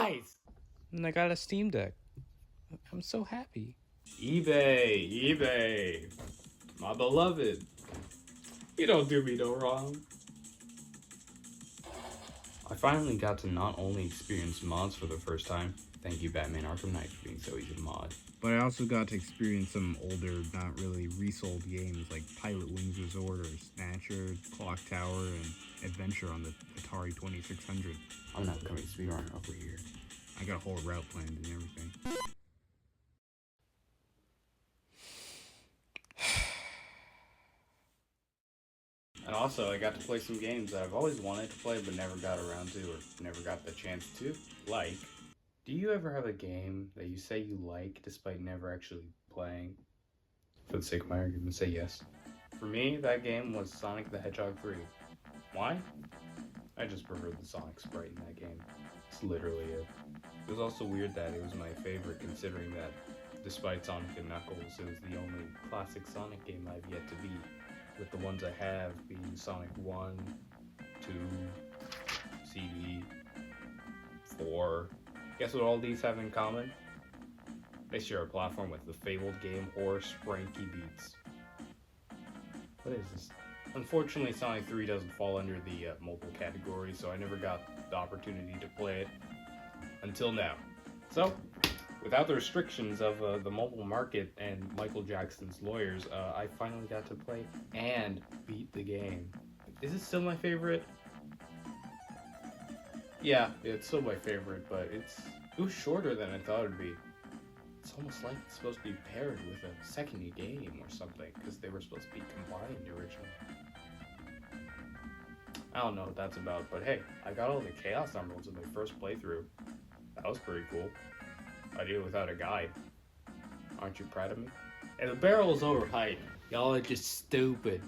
Guys! And I got a Steam Deck. I'm so happy. eBay, my beloved. You don't do me no wrong. I finally got to not only experience mods for the first time, thank you Batman Arkham Knight for being so easy to mod, but I also got to experience some older, not really resold games like Pilot Wings Resort or Snatcher, Clock Tower, and Adventure on the Atari 2600. I'm not becoming a speedrunner over here. I got a whole route planned and everything. And also, I got to play some games that I've always wanted to play but never got around to or never got the chance to. Like, do you ever have a game that you say you like despite never actually playing? For the sake of my argument, say yes. For me, that game was Sonic the Hedgehog 3. Why? I just preferred the Sonic sprite in that game. It's literally it. It was also weird that it was my favorite considering that despite Sonic and Knuckles, it was the only classic Sonic game I've yet to beat. With the ones I have being Sonic 1, 2, CD, 4. Guess what all these have in common? They share a platform with the fabled game Horse Frankie Beats. What is this? Unfortunately, Sonic 3 doesn't fall under the mobile category, so I never got the opportunity to play it until now. So, without the restrictions of the mobile market and Michael Jackson's lawyers, I finally got to play and beat the game. Is it still my favorite? Yeah, it's still my favorite, but it was shorter than I thought it would be. It's almost like it's supposed to be paired with a second game or something, because they were supposed to be combined originally. I don't know what that's about, but hey, I got all the Chaos Emeralds in my first playthrough. That was pretty cool. I did it without a guide. Aren't you proud of me? And the barrel is overhyped. Y'all are just stupid.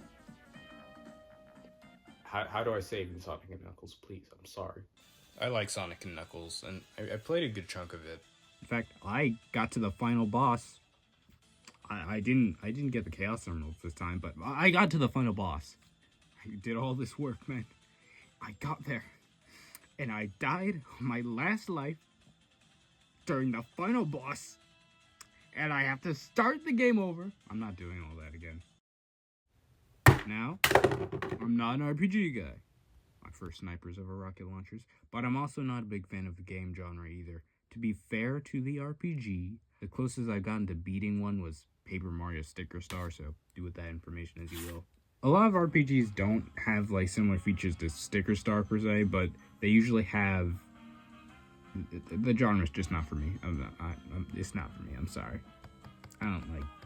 How do I save in Sonic and Knuckles, please? I'm sorry. I like Sonic and Knuckles, and I played a good chunk of it. In fact, I got to the final boss. I didn't get the Chaos Emeralds this time, but I got to the final boss. I did all this work, man. I got there, and I died on my last life during the final boss, and I have to start the game over. I'm not doing all that again. Now, I'm not an RPG guy. My first snipers over rocket launchers, but I'm also not a big fan of the game genre either. To be fair to the RPG, the closest I've gotten to beating one was Paper Mario Sticker Star, so do with that information as you will. A lot of RPGs don't have like similar features to Sticker Star per se, but they usually have. The genre's just not for me. It's not for me. I'm sorry. I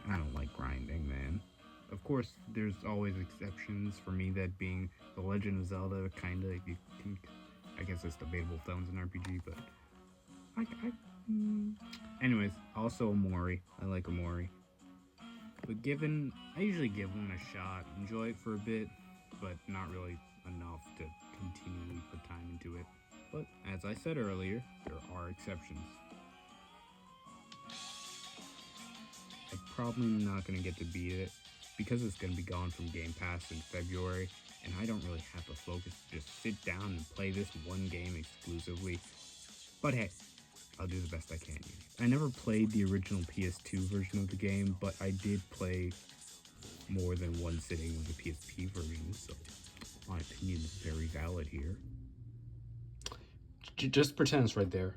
don't like grinding, man. Of course, there's always exceptions. For me, that being The Legend of Zelda, kinda. You can, I guess it's debatable if that one's an RPG, but anyways, also Omori. I like Omori. But I usually give one a shot, enjoy it for a bit, but not really enough to continually put time into it. But, as I said earlier, there are exceptions. I'm probably not going to get to beat it, because it's going to be gone from Game Pass in February, and I don't really have the focus to just sit down and play this one game exclusively. But hey, I'll do the best I can. I never played the original PS2 version of the game, but I did play more than one sitting of the PSP version, so my opinion is very valid here. Just pretend it's right there.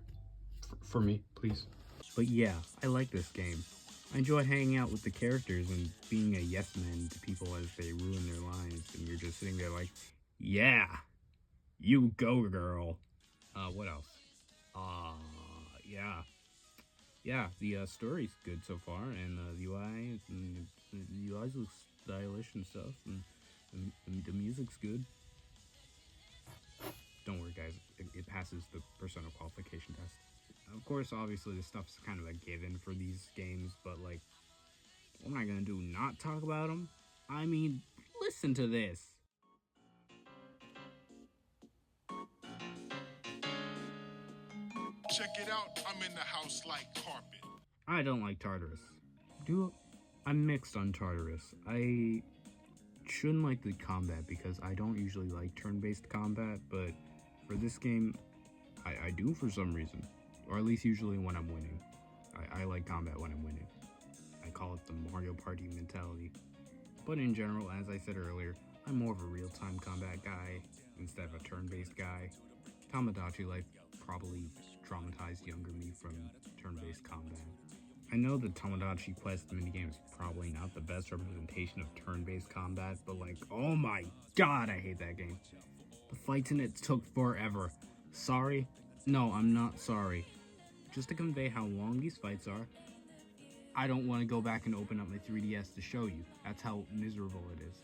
For me, please. But yeah, I like this game. I enjoy hanging out with the characters and being a yes man to people as they ruin their lives, and you're just sitting there like, yeah, you go girl. What else? Yeah, the story's good so far, and the UI looks stylish and stuff, and the music's good. Don't worry, guys, it passes the persona qualification test. Of course, obviously, this stuff's kind of a given for these games, but, like, what am I gonna do, not talk about them? I mean, listen to this. Check it out, I'm in the house like carpet. I don't like Tartarus. I'm mixed on Tartarus. I shouldn't like the combat because I don't usually like turn-based combat, but for this game, I do for some reason. or at least usually when I'm winning. I like combat when I'm winning. I call it the Mario Party mentality. But in general, as I said earlier, I'm more of a real-time combat guy instead of a turn-based guy. Tamagotchi life probably traumatized younger me from turn-based combat. I know the Tamagotchi Quest minigame is probably not the best representation of turn-based combat, but like, oh my god, I hate that game. The fights in it took forever. Sorry? No, I'm not sorry. Just to convey how long these fights are, I don't want to go back and open up my 3DS to show you. That's how miserable it is.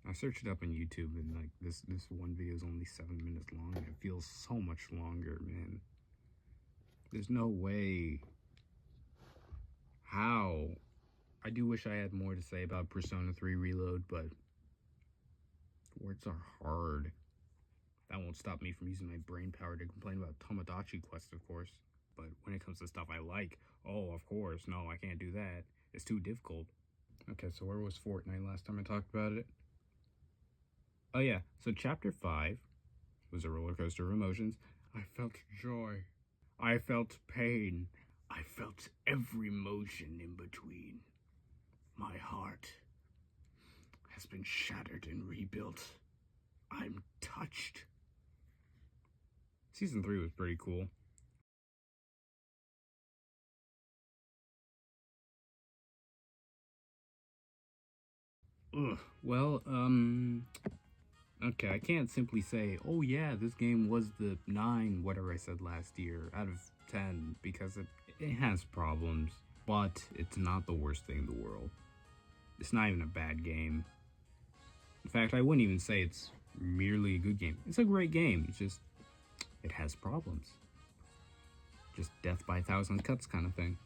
I searched it up on YouTube and like this one video is only 7 minutes long and it feels so much longer, man. There's no way. How? I do wish I had more to say about Persona 3 Reload, but words are hard. That won't stop me from using my brain power to complain about Tomodachi Quest, of course. But when it comes to stuff I like, oh, of course, no, I can't do that. It's too difficult. Okay, so where was Fortnite last time I talked about it? Oh yeah, so Chapter 5 was a roller coaster of emotions. I felt joy. I felt pain. I felt every emotion in between. My heart has been shattered and rebuilt. I'm touched. Season 3 was pretty cool. Ugh, well, okay, I can't simply say, oh yeah, this game was the 9, whatever I said last year, out of 10, because it has problems, but it's not the worst thing in the world. It's not even a bad game. In fact, I wouldn't even say it's merely a good game. It's a great game, it's just, it has problems. Just death by 1,000 cuts kind of thing.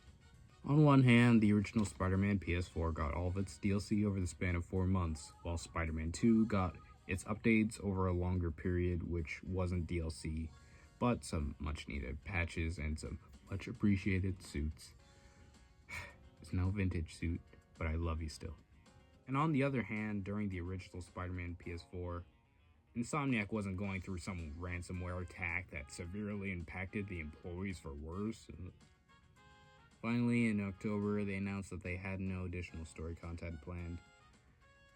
On one hand, the original Spider-Man PS4 got all of its DLC over the span of 4 months, while Spider-Man 2 got its updates over a longer period, which wasn't DLC, but some much-needed patches and some much-appreciated suits. It's no vintage suit, but I love you still. And on the other hand, during the original Spider-Man PS4, Insomniac wasn't going through some ransomware attack that severely impacted the employees for worse. Finally, in October, they announced that they had no additional story content planned.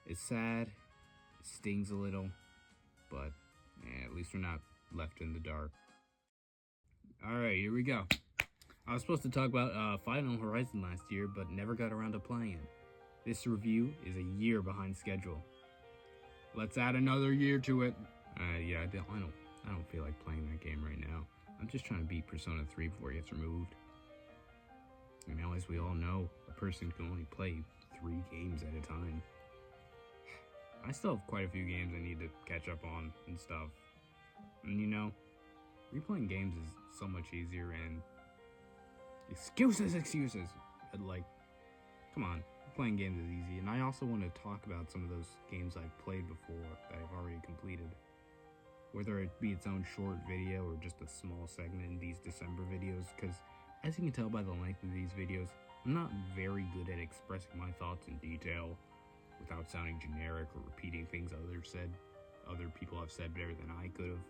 It's sad, it stings a little, but at least we're not left in the dark. Alright, here we go. I was supposed to talk about Final Horizon last year, but never got around to playing it. This review is a year behind schedule. Let's add another year to it. Yeah, I don't feel like playing that game right now. I'm just trying to beat Persona 3 before it gets removed. And now, as we all know, a person can only play 3 games at a time. I still have quite a few games I need to catch up on and stuff. And you know, replaying games is so much easier and... Excuses! And like, come on, playing games is easy. And I also want to talk about some of those games I've played before that I've already completed. Whether it be its own short video or just a small segment in these December videos, because as you can tell by the length of these videos, I'm not very good at expressing my thoughts in detail without sounding generic or repeating things other people have said better than I could have.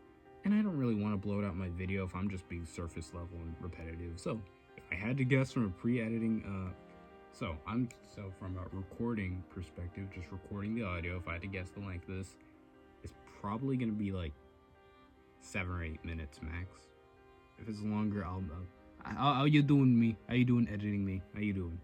And I don't really want to bloat out my video if I'm just being surface level and repetitive. So if I had to guess from a pre-editing, from a recording perspective, just recording the audio, if I had to guess the length of this, it's probably going to be like 7 or 8 minutes max. If it's longer, how you doing, me? How you doing editing me? How you doing?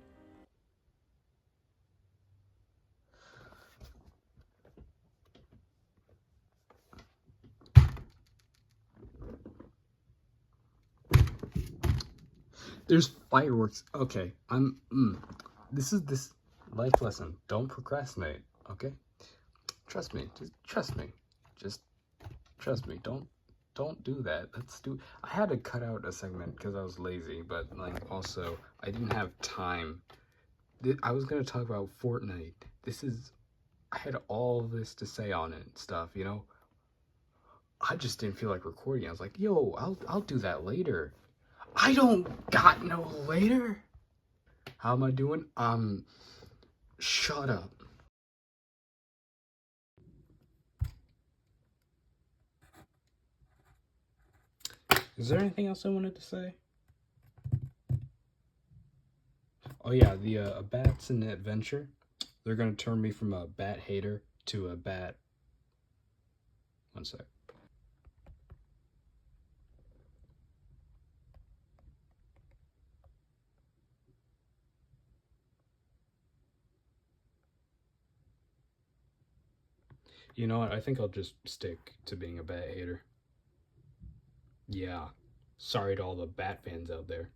There's fireworks. Okay, this life lesson. Don't procrastinate, okay? Trust me. Just trust me. Just trust me. Don't do that. I had to cut out a segment because I was lazy, but like also I didn't have time. I was gonna talk about Fortnite. I had all this to say on it and stuff, you know? I just didn't feel like recording. I was like, yo, I'll do that later. I don't got no later. How am I doing? Shut up. Is there anything else I wanted to say? Oh yeah, the bats in the adventure, they're gonna turn me from a bat hater to a bat. One sec. You know what? I think I'll just stick to being a bat hater. Yeah. Sorry to all the bat fans out there.